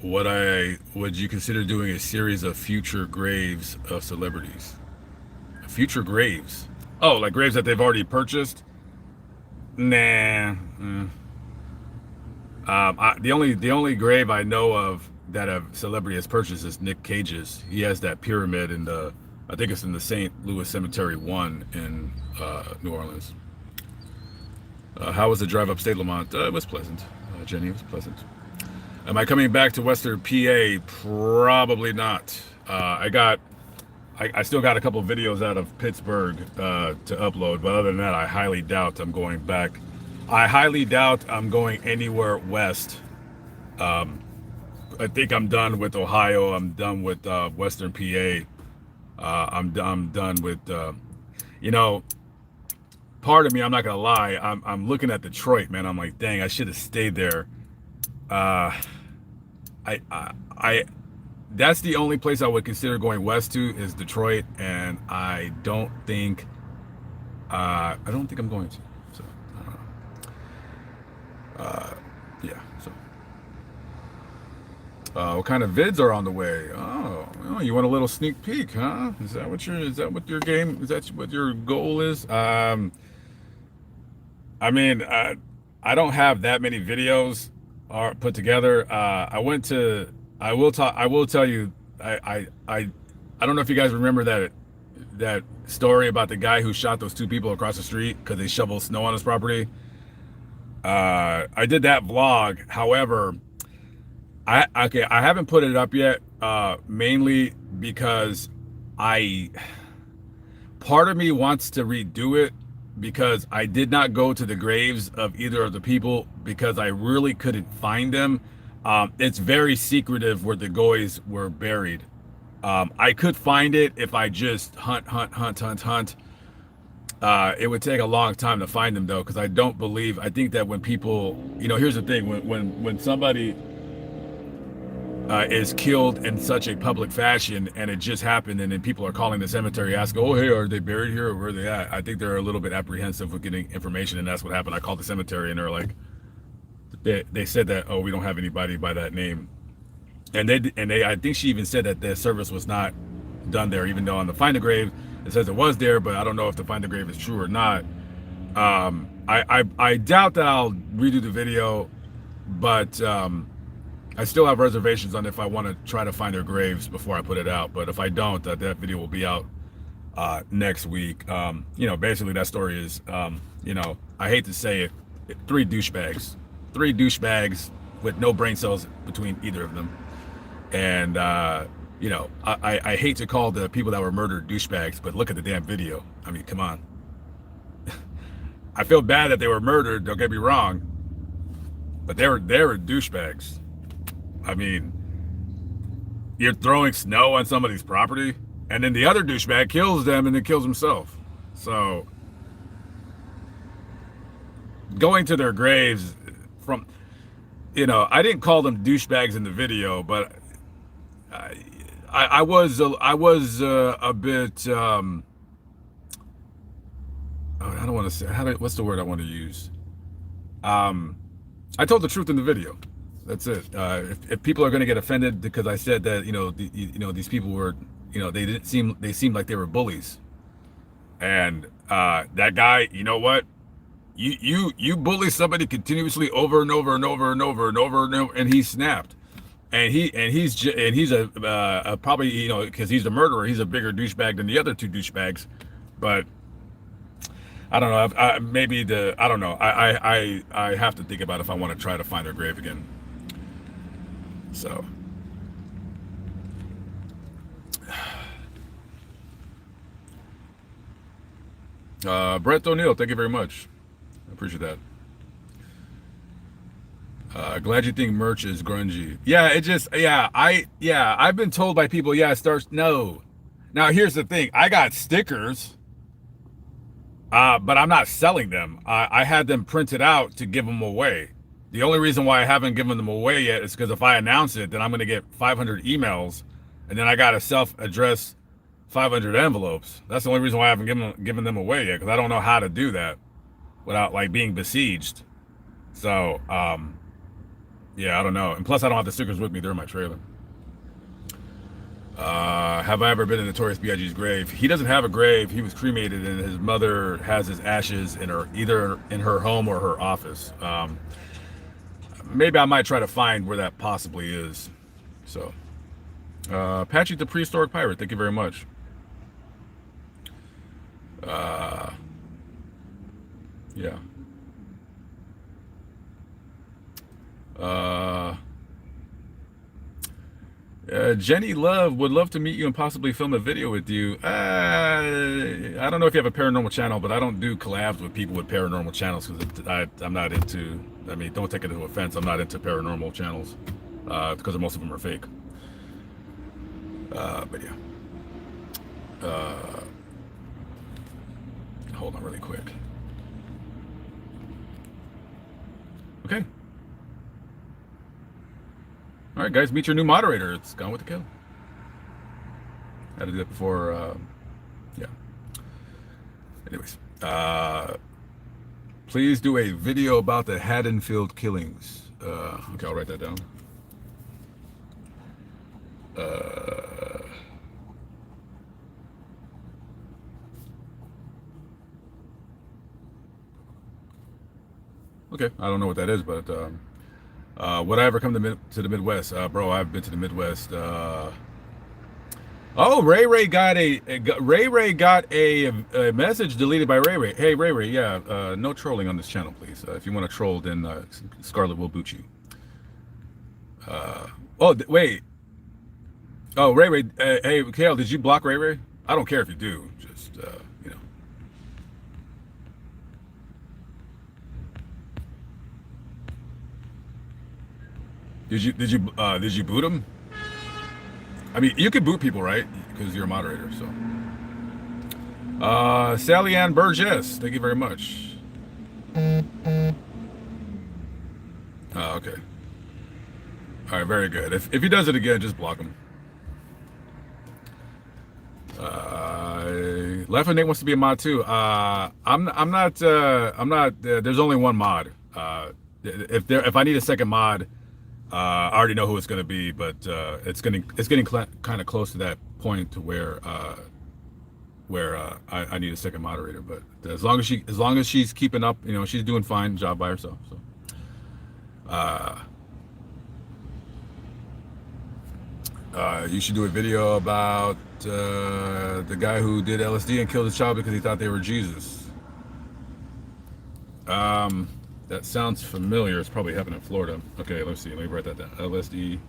would you consider doing a series of future graves of celebrities? Future graves? Oh, like graves that they've already purchased? Nah. The only grave I know of that a celebrity has purchased is Nick Cage's. He has that pyramid in the, I think it's in the St. Louis Cemetery 1 in New Orleans. How was the drive upstate Lamont? It was pleasant. Jenny, it was pleasant. Am I coming back to Western PA? Probably not. I still got a couple of videos out of Pittsburgh to upload, but other than that, I highly doubt I'm going back. I highly doubt I'm going anywhere west. I think I'm done with Ohio. I'm done with Western PA. I'm done with, you know, part of me, I'm not gonna lie, I'm looking at Detroit, man. I'm like, dang, I should have stayed there. I that's the only place I would consider going west to is Detroit, and I don't think I'm going to. So, yeah. So, what kind of vids are on the way? Oh, you want a little sneak peek, huh? Is that what your game? Is that what your goal is? I mean, I don't have that many videos are put together. I will talk. I will tell you. I don't know if you guys remember that story about the guy who shot those two people across the street because they shoveled snow on his property. I did that vlog. However, I haven't put it up yet. Mainly because part of me wants to redo it because I did not go to the graves of either of the people because I really couldn't find them. It's very secretive where the goys were buried. I could find it if I just hunt. It would take a long time to find them though, because I think that when people, here's the thing, when somebody is killed in such a public fashion and it just happened and then people are calling the cemetery asking, oh, hey, are they buried here or where are they at? I think they're a little bit apprehensive with getting information, and that's what happened. I called the cemetery and they're like, they said that, oh, we don't have anybody by that name. And I think she even said that the service was not done there, even though on the Find a Grave, it says it was there, but I don't know if the Find a Grave is true or not. I doubt that I'll redo the video, but I still have reservations on if I want to try to find their graves before I put it out. But if I don't, that video will be out next week. Basically that story is, I hate to say it, three douchebags with no brain cells between either of them. And, I hate to call the people that were murdered douchebags, but look at the damn video. I mean, come on. I feel bad that they were murdered, don't get me wrong, but they were douchebags. I mean, you're throwing snow on somebody's property, and then the other douchebag kills them and then kills himself. So, going to their graves from, I didn't call them douchebags in the video, but I was a bit. I don't want to say what's the word I want to use. I told the truth in the video. That's it. If people are going to get offended because I said that these people were they seemed like they were bullies, and that guy, you know what? You bully somebody continuously over and over and over and over and over and over, and he snapped. And he's a probably because he's a murderer, he's a bigger douchebag than the other two douchebags, but I don't know. Maybe I don't know. I have to think about if I want to try to find their grave again. So. Brett O'Neill, thank you very much. I appreciate that. Glad you think merch is grungy. Yeah, I've been told by people, it starts, no. Now, here's the thing. I got stickers, but I'm not selling them. I had them printed out to give them away. The only reason why I haven't given them away yet is because if I announce it, then I'm going to get 500 emails, and then I got to self-address 500 envelopes. That's the only reason why I haven't given them away yet, because I don't know how to do that without like being besieged. So, yeah, I don't know. And plus, I don't have the stickers with me. They're in my trailer. Have I ever been in Notorious B.I.G.'s grave? He doesn't have a grave. He was cremated, and his mother has his ashes either in her home or her office. Maybe I might try to find where that possibly is. So, Patchy the Prehistoric Pirate, thank you very much. Yeah. Jenny Love would love to meet you and possibly film a video with you. I don't know if you have a paranormal channel, but I don't do collabs with people with paranormal channels because I'm not into. I mean, don't take it as offense. I'm not into paranormal channels because most of them are fake. But yeah. Hold on really quick. Okay. All right, guys, meet your new moderator. It's Gone with the Kill. Had to do that before. Yeah. Anyways, please do a video about the Haddonfield killings. Okay, I'll write that down. Okay, I don't know what that is, but would I ever come to the Midwest? Bro, I've been to the Midwest. Oh, Ray got a message deleted by Ray. Hey, Ray, yeah, no trolling on this channel, please. If you want to troll, then Scarlet will boot you. Wait. Oh, Ray, hey, Kale, did you block Ray? I don't care if you do. Just, Did you boot him? I mean, you can boot people, right? Because you're a moderator. So, Sally Ann Burgess, thank you very much. Okay. All right, very good. If he does it again, just block him. Left and Nate wants to be a mod too. I'm not. There's only one mod. If I need a second mod. I already know who it's going to be, but it's getting kind of close to that point to where I need a second moderator. But as long as she's keeping up, she's doing fine job by herself. So you should do a video about the guy who did LSD and killed his child because he thought they were Jesus. That sounds familiar. It's probably happened in Florida. Okay, let's see. Let me write that down. LSD.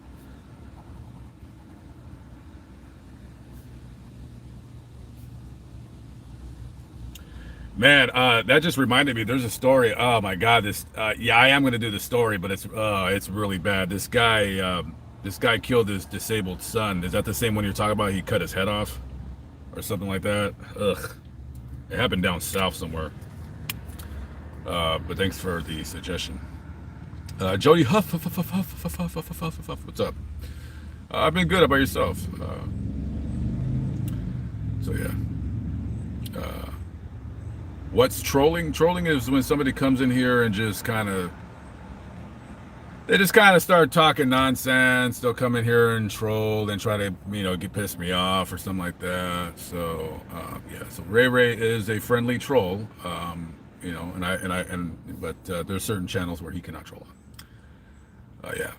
Man, that just reminded me. There's a story. Oh my God, this. Yeah, I am going to do the story, but it's really bad. This guy killed his disabled son. Is that the same one you're talking about? He cut his head off, or something like that. Ugh. It happened down south somewhere. But thanks for the suggestion. Jody Huff, Huff, Huff, Huff, Huff, Huff, Huff, Huff, Huff, Huff, Huff, what's up? I've been good. How about yourself? So yeah. What's trolling? Trolling is when somebody comes in here and just kind of, they just kind of start talking nonsense. They'll come in here and troll and try to, get piss me off or something like that. So yeah. So Ray Ray is a friendly troll. But there's certain channels where he cannot troll on. Yeah.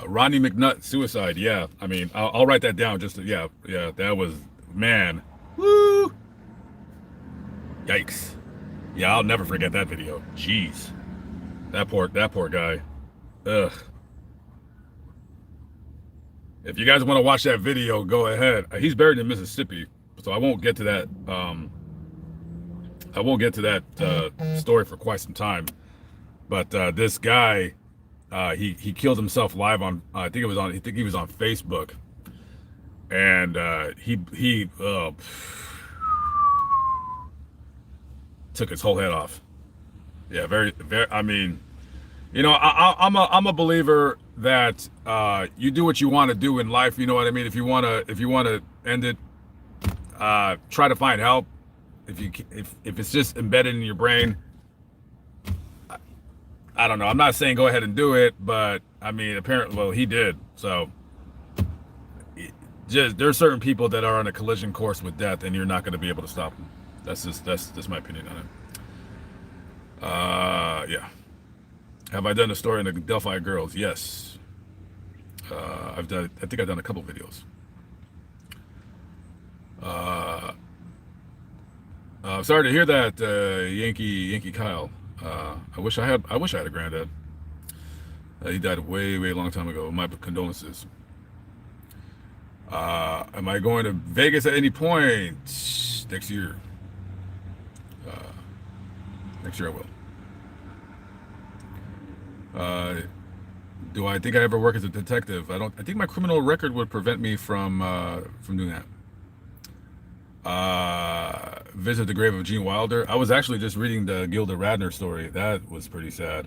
Ronnie McNutt suicide. Yeah. I mean, I'll write that down. Yeah. That was, man. Woo. Yikes. Yeah, I'll never forget that video. Jeez. That poor guy. Ugh. If you guys want to watch that video, go ahead. He's buried in Mississippi, so I won't get to that. I won't get to that story for quite some time. But this guy, he killed himself live on. I think he was on Facebook, and he took his whole head off. Yeah, very. I mean, I'm a believer that you do what you want to do in life. You know what I mean? If you want to end it, try to find help. If it's just embedded in your brain, I don't know. I'm not saying go ahead and do it, but I mean, apparently, well, he did. So, there are certain people that are on a collision course with death, and you're not going to be able to stop them. That's just my opinion on it. Yeah. Have I done a story on the Delphi girls? Yes. I think I've done a couple videos. Sorry to hear that, Yankee Kyle. I wish I had a granddad. He died way long time ago. My condolences. Am I going to Vegas at any point next year? Next year I will. Do I think I ever work as a detective? I think my criminal record would prevent me from doing that. Visit the grave of Gene Wilder. I was actually just reading the Gilda Radner story. That was pretty sad.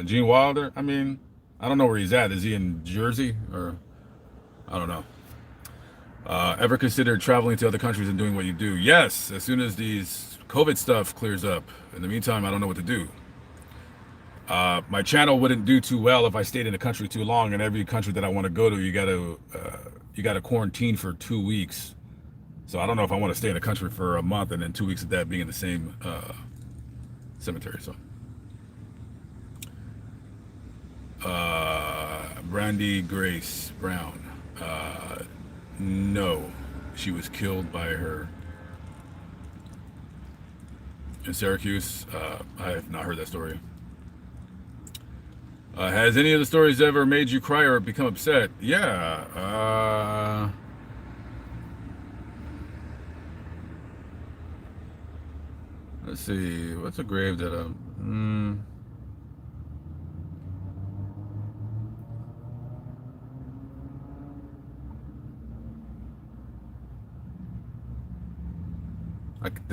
Gene Wilder, I mean, I don't know where he's at. Is he in Jersey or I don't know. Ever considered traveling to other countries and doing what you do? Yes, as soon as these COVID stuff clears up. In the meantime, I don't know what to do. My channel wouldn't do too well if I stayed in the country too long. And every country that I want to go to, you got to quarantine for 2 weeks. So I don't know if I want to stay in the country for a month and then 2 weeks of that being in the same cemetery. So, Brandy Grace Brown. No, she was killed by her in Syracuse. I have not heard that story. Has any of the stories ever made you cry or become upset? Yeah. Let's see. What's a grave that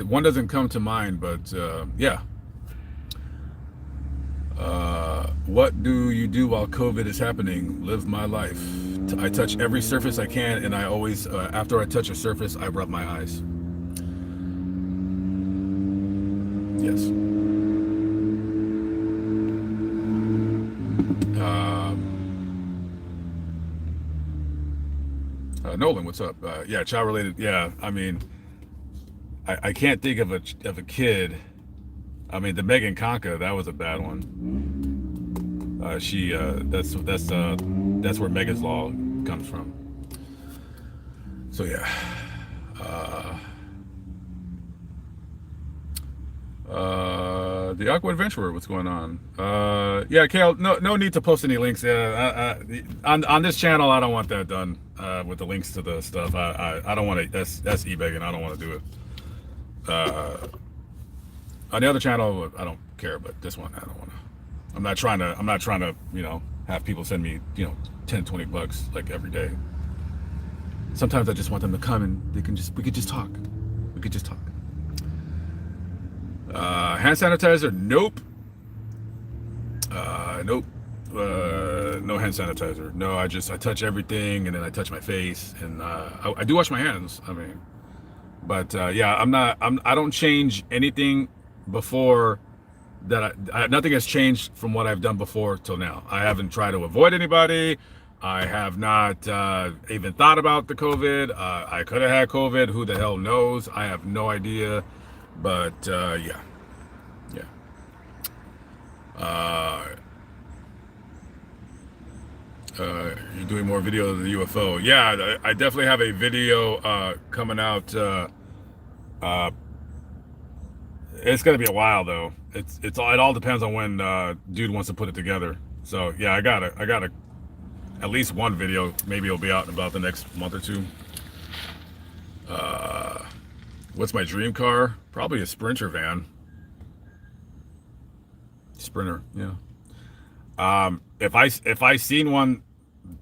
one doesn't come to mind, but yeah. What do you do while COVID is happening? Live my life. I touch every surface I can, and I always, after I touch a surface, I rub my eyes. Yes. Nolan, what's up? Yeah, child related. Yeah, I mean, I can't think of a kid. I mean, the Megan Conka, that was a bad one. That's where Megan's Law comes from. So yeah. The Aqua Adventurer, what's going on? Yeah, Kale, no need to post any links. On this channel, I don't want that done with the links to the stuff. I don't want to. That's e-begging. I don't want to do it. On the other channel, I don't care, but this one, I don't want to. I'm not trying to, have people send me, 10, 20 bucks like every day. Sometimes I just want them to come and we could just talk. We could just talk. Hand sanitizer? Nope. Nope. No hand sanitizer. No, I touch everything, and then I touch my face, and I do wash my hands. I mean, but yeah, I don't change anything before that. Nothing has changed from what I've done before till now. I haven't tried to avoid anybody. I have not even thought about the COVID. I could have had COVID. Who the hell knows? I have no idea. But yeah, yeah. You're doing more videos of the UFO. Yeah, I definitely have a video coming out. It's gonna be a while though. It all depends on when dude wants to put it together. So yeah, I got at least one video. Maybe it'll be out in about the next month or two. What's my dream car? Probably a Sprinter van. Sprinter, yeah. If I seen one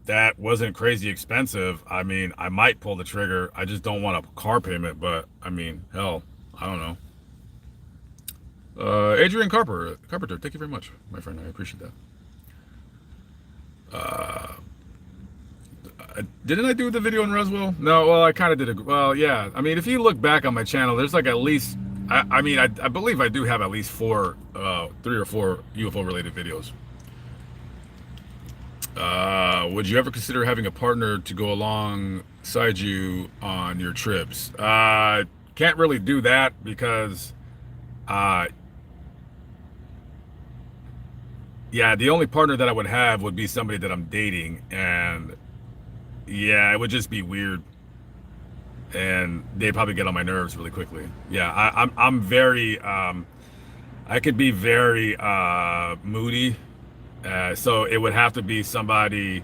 that wasn't crazy expensive, I mean, I might pull the trigger. I just don't want a car payment, but I mean, hell, I don't know. Adrian Carpenter, thank you very much, my friend. I appreciate that. Didn't I do the video in Roswell? No, well, I kind of did it. Well, yeah. I mean, if you look back on my channel, there's like at least, I mean, I believe I do have at least 3 or 4 UFO related videos. Would you ever consider having a partner to go alongside you on your trips? Can't really do that because, yeah, the only partner that I would have would be somebody that I'm dating, and yeah, it would just be weird, and they'd probably get on my nerves really quickly. Yeah, I'm very, I could be very moody, so it would have to be somebody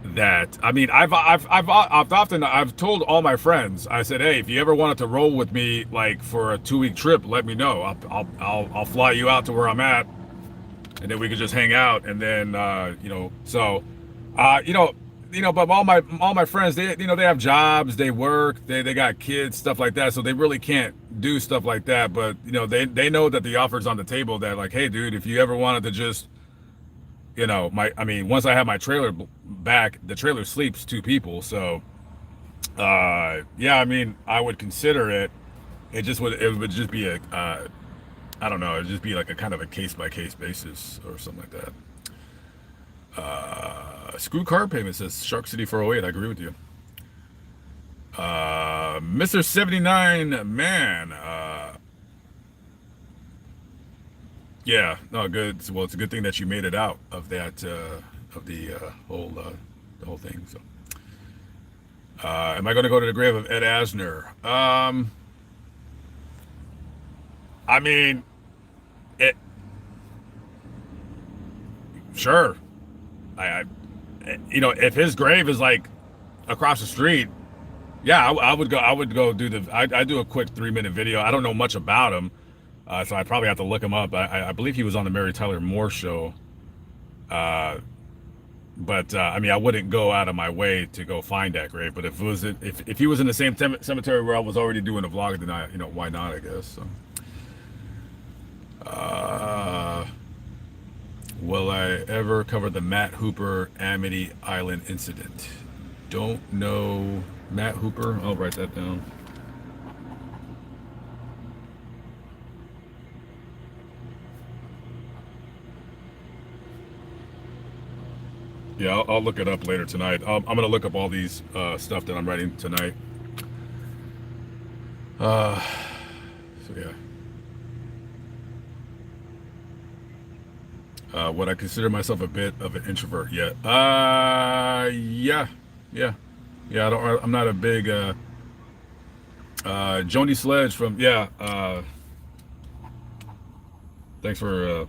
that, I mean, I've told all my friends, I said, hey, if you ever wanted to roll with me like for a 2-week trip, let me know. I'll fly you out to where I'm at, and then we could just hang out, and then you know, so but all my friends, they have jobs, they work, they got kids, stuff like that, so they really can't do stuff like that. But they know that the offer's on the table, that like, hey dude, if you ever wanted to just, I mean, once I have my trailer back, the trailer sleeps 2 people, so yeah, I mean, I would consider it. It would just be a I don't know, it'd just be like a kind of a case-by-case basis or something like that. Screw car payment, says Shark City 408. I agree with you. Mr. 79 man. Yeah, no, good. Well, it's a good thing that you made it out of that of the whole thing. So, am I going to go to the grave of Ed Asner? I mean, sure. If his grave is like across the street, yeah, I would go. I would go do the. I do a quick 3-minute video. I don't know much about him, so I probably have to look him up. I believe he was on the Mary Tyler Moore show. But I mean, I wouldn't go out of my way to go find that grave. But if he was in the same cemetery where I was already doing a vlog, then why not? I guess. So. Will I ever cover the Matt Hooper Amity Island incident? Don't know Matt Hooper. I'll write that down. Yeah, I'll look it up later tonight. I'm going to look up all these stuff that I'm writing tonight. So yeah. Would I consider myself a bit of an introvert yet? Yeah. I'm not a big Joni Sledge from thanks for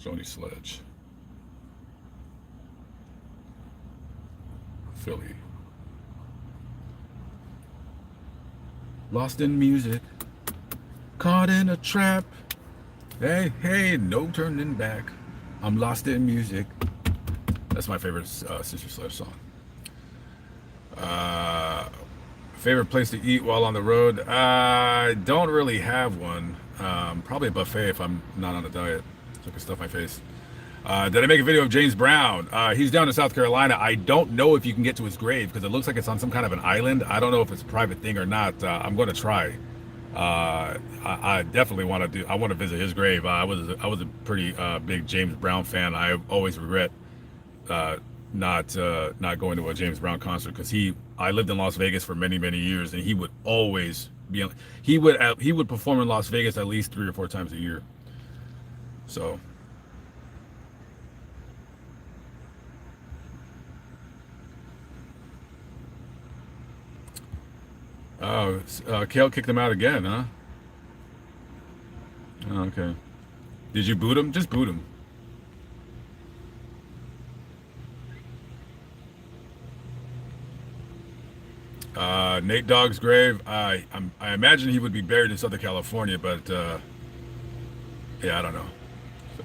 Joni Sledge. Philly. Lost in music, caught in a trap. Hey, no turning back. I'm lost in music. That's my favorite Sister Sledge song. Favorite place to eat while on the road? I don't really have one. Probably a buffet if I'm not on a diet, so I can stuff my face. Did I make a video of James Brown? He's down in South Carolina. I don't know if you can get to his grave because it looks like it's on some kind of an island. I don't know if it's a private thing or not. I'm going to try. I definitely want to do. I want to visit his grave. I was a pretty big James Brown fan. I always regret not going to a James Brown concert because I lived in Las Vegas for many years, and he would always be. He would perform in Las Vegas at least 3 or 4 times a year. So. Oh, Kale kicked him out again, huh? Oh, okay. Did you boot him? Just boot him. Nate Dogg's grave. I imagine he would be buried in Southern California, but yeah, I don't know. So,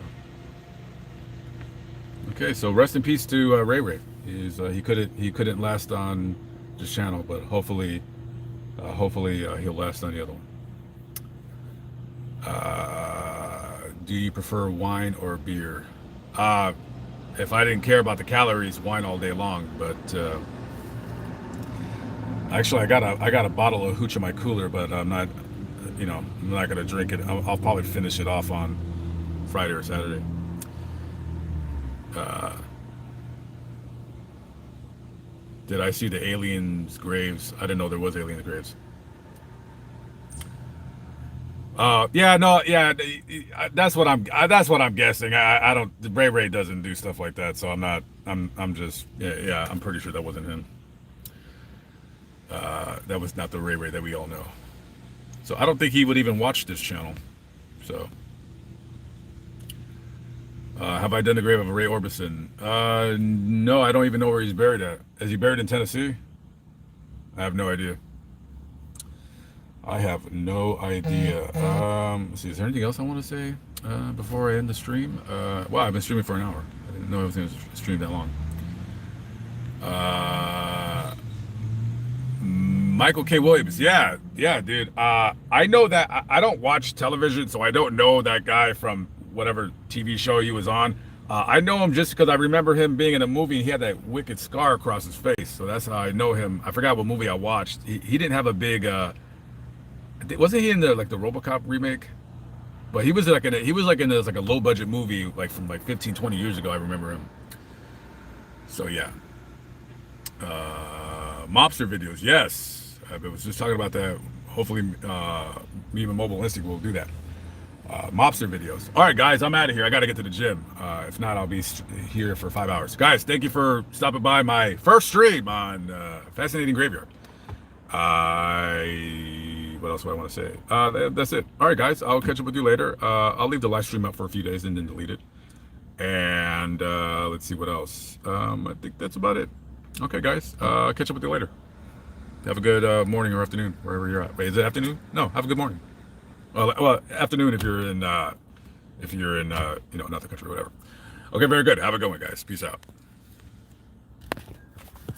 okay, so rest in peace to Ray Ray. He couldn't last on this channel, but hopefully he'll last on the other one. Do you prefer wine or beer? If I didn't care about the calories, wine all day long. But actually, I got a bottle of hooch in my cooler, but I'm not gonna drink it. I'll probably finish it off on Friday or Saturday. Did I see the aliens' graves? I didn't know there was aliens' graves. Yeah, no, yeah, that's what I'm guessing. I don't. Ray doesn't do stuff like that, so I'm not. I'm just. Yeah. I'm pretty sure that wasn't him. That was not the Ray that we all know. So I don't think he would even watch this channel. So. Have I done the grave of Ray Orbison? No, I don't even know where he's buried at. Is he buried in Tennessee? I have no idea. I have no idea. Let's see, is there anything else I want to say before I end the stream? Wow, I've been streaming for an hour. I didn't know everything was streamed that long. Michael K. Williams, yeah, dude. I know that I don't watch television, so I don't know that guy from whatever TV show he was on. I know him just because I remember him being in a movie and he had that wicked scar across his face. So that's how I know him. I forgot what movie I watched. He didn't have a big. Wasn't he in the RoboCop remake? But he was like in a low budget movie like from like 15-20 years ago. I remember him. So yeah. Mobster videos, yes. I was just talking about that. Hopefully, me and Mobile Instinct will do that. Mobster videos. All right, guys, I'm out of here. I got to get to the gym. If not, I'll be here for 5 hours. Guys, thank you for stopping by my first stream on Fascinating Graveyard. What else do I want to say? That's it. All right, guys, I'll catch up with you later. I'll leave the live stream up for a few days and then delete it. And let's see what else. I think that's about it. Okay, guys, catch up with you later. Have a good morning or afternoon, wherever you're at. Wait, is it afternoon? No, have a good morning. Well, afternoon if you're in not the country, whatever. Okay, very good. Have a good one, guys. Peace out.